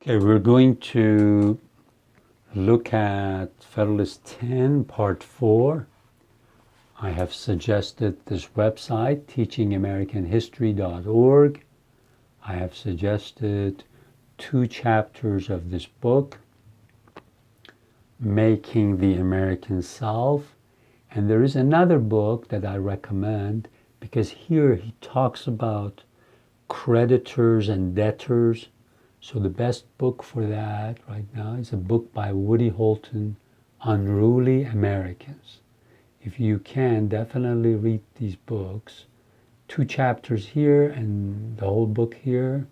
Okay, we're going to look at Federalist 10, Part 4. I have suggested this website, teachingamericanhistory.org. I have suggested 2 chapters of this book, Making the American South. And there is another book that I recommend because here he talks about creditors and debtors. So the best book for that right now is a book by Woody Holton, Unruly Americans. If you can, definitely read these books. 2 chapters here and the whole book here,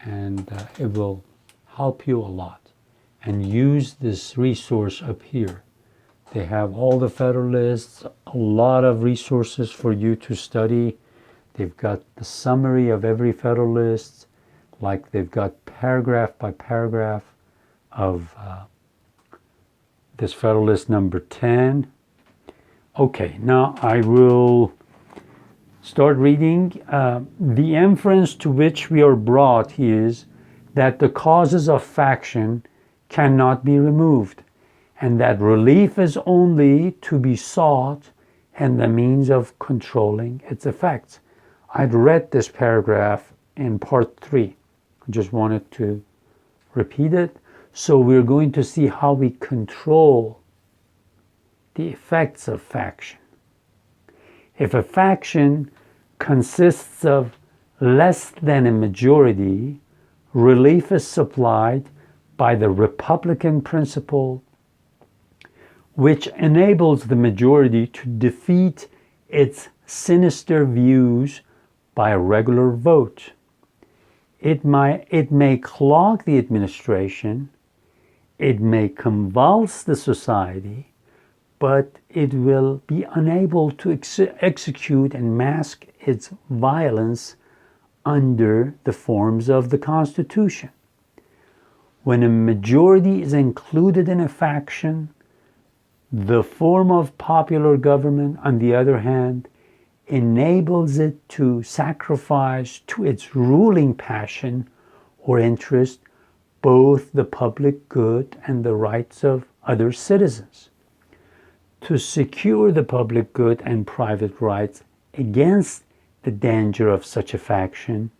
and it will help you a lot. And use this resource up here. They have all the Federalists, a lot of resources for you to study. They've got the summary of every Federalist, like they've got paragraph by paragraph of this Federalist number 10. Okay, now I will start reading. The inference to which we are brought is that the causes of faction cannot be removed, and that relief is only to be sought and the means of controlling its effects. I'd read this paragraph in part 3. I just wanted to repeat it. So we're going to see how we control the effects of faction. If a faction consists of less than a majority, relief is supplied by the Republican principle, which enables the majority to defeat its sinister views by a regular vote. It may clog the administration, it may convulse the society, but it will be unable to execute and mask its violence under the forms of the Constitution. When a majority is included in a faction, the form of popular government, on the other hand, enables it to sacrifice to its ruling passion or interest both the public good and the rights of other citizens. To secure the public good and private rights against the danger of such a faction,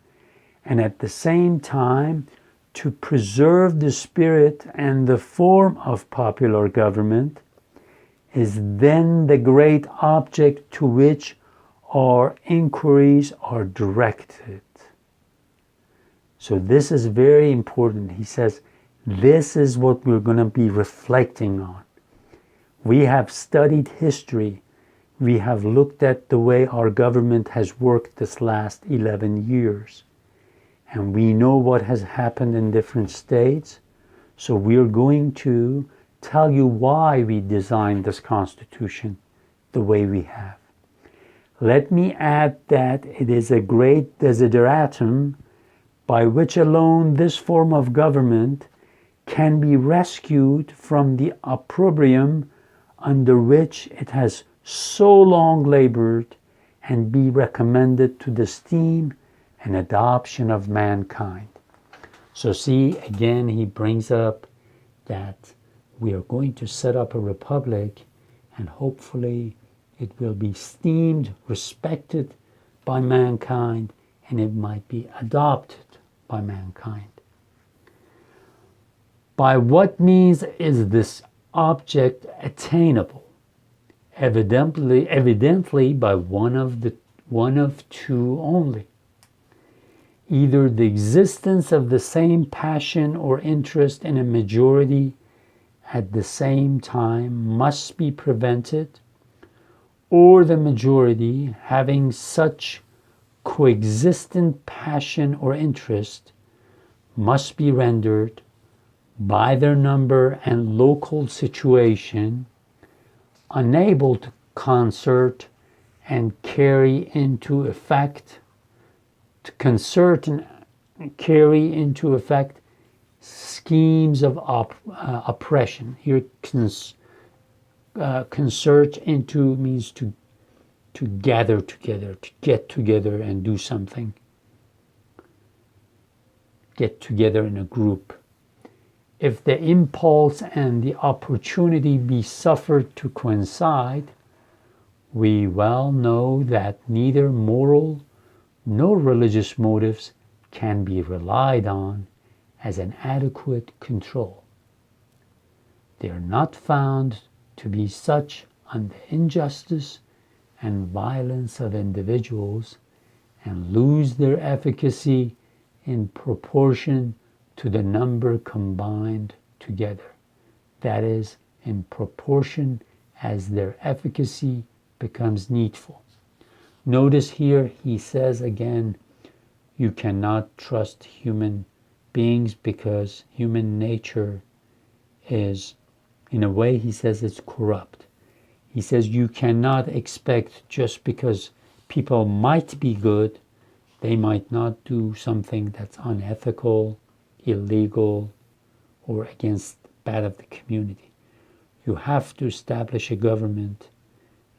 and at the same time to preserve the spirit and the form of popular government, is then the great object to which our inquiries are directed. So this is very important. He says, this is what we're going to be reflecting on. We have studied history. We have looked at the way our government has worked this last 11 years. And we know what has happened in different states. So we're going to tell you why we designed this Constitution the way we have. Let me add that it is a great desideratum by which alone this form of government can be rescued from the opprobrium under which it has so long labored and be recommended to the esteem and adoption of mankind. So see, again, he brings up that we are going to set up a republic, and hopefully it will be esteemed, respected by mankind, and it might be adopted by mankind. By what means is this object attainable? Evidently by one of 2 only. Either the existence of the same passion or interest in a majority at the same time must be prevented, or the majority, having such coexistent passion or interest, must be rendered, by their number and local situation, unable to concert and carry into effect, schemes of oppression. Here, concert into means to gather together, to get together and do something. Get together in a group. if the impulse and the opportunity be suffered to coincide, we well know that neither moral nor religious motives can be relied on as an adequate control. They are not found to be such on the injustice and violence of individuals, and lose their efficacy in proportion to the number combined together. That is, in proportion as their efficacy becomes needful. Notice here he says again, you cannot trust human beings because human nature is, in a way he says it's corrupt. He says you cannot expect just because people might be good, they might not do something that's unethical, illegal, or against bad of the community. You have to establish a government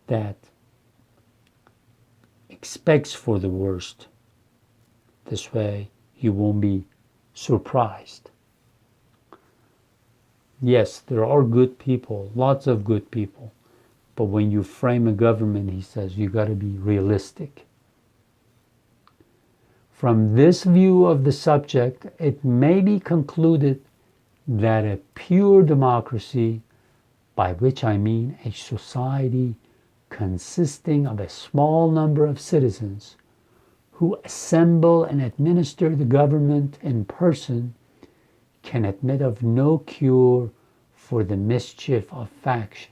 that expects for the worst. This way you won't be surprised. Yes, there are good people, lots of good people, but when you frame a government, he says, you got to be realistic. From this view of the subject, it may be concluded that a pure democracy, by which I mean a society consisting of a small number of citizens who assemble and administer the government in person, can admit of no cure for the mischief of faction.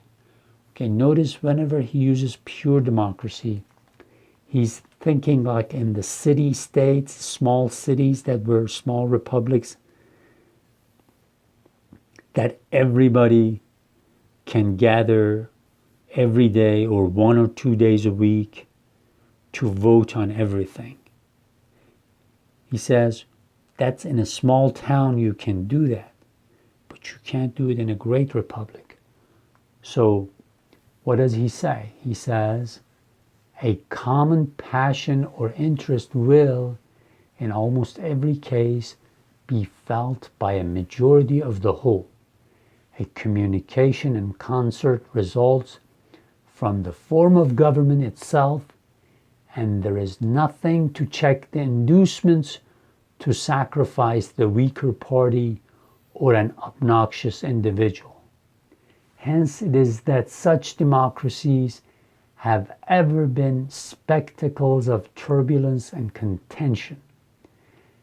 Okay, notice whenever he uses pure democracy, he's thinking like in the city-states, small cities that were small republics, that everybody can gather every day or 1 or 2 days a week to vote on everything. He says, that's in a small town you can do that, but you can't do it in a great republic. So what does he say? He says, a common passion or interest will, in almost every case, be felt by a majority of the whole. A communication and concert results from the form of government itself, and there is nothing to check the inducements to sacrifice the weaker party or an obnoxious individual. Hence it is that such democracies have ever been spectacles of turbulence and contention,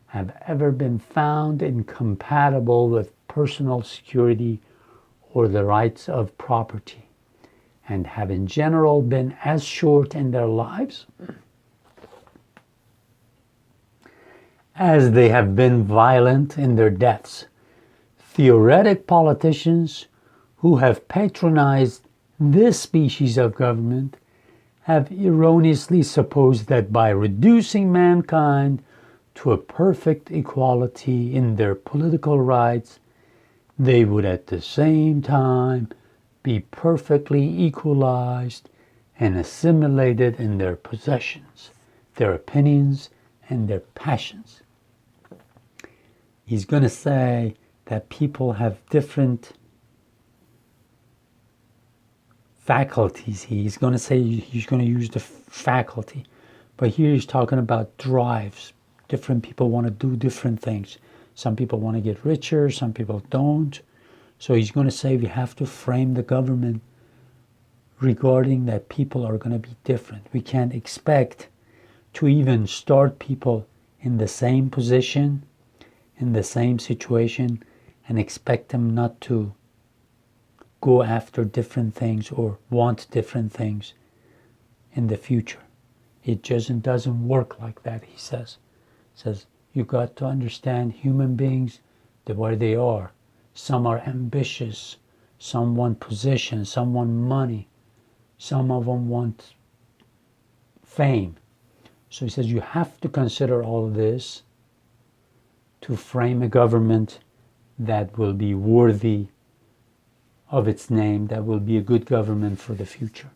have ever been found incompatible with personal security or the rights of property, and have in general been as short in their lives as they have been violent in their deaths. Theoretic politicians who have patronized this species of government have erroneously supposed that by reducing mankind to a perfect equality in their political rights, they would at the same time be perfectly equalized and assimilated in their possessions, their opinions, and their passions. He's going to say that people have different faculties. He's going to say he's going to use the faculty. But here he's talking about drives. Different people want to do different things. Some people want to get richer, some people don't. So he's going to say we have to frame the government regarding that people are going to be different. We can't expect to even start people in the same position, in the same situation, and expect them not to go after different things or want different things in the future. It just doesn't work like that, he says. He says, you got to understand human beings the way they are. Some are ambitious, some want position, some want money, some of them want fame. So he says you have to consider all of this to frame a government that will be worthy of its name, that will be a good government for the future.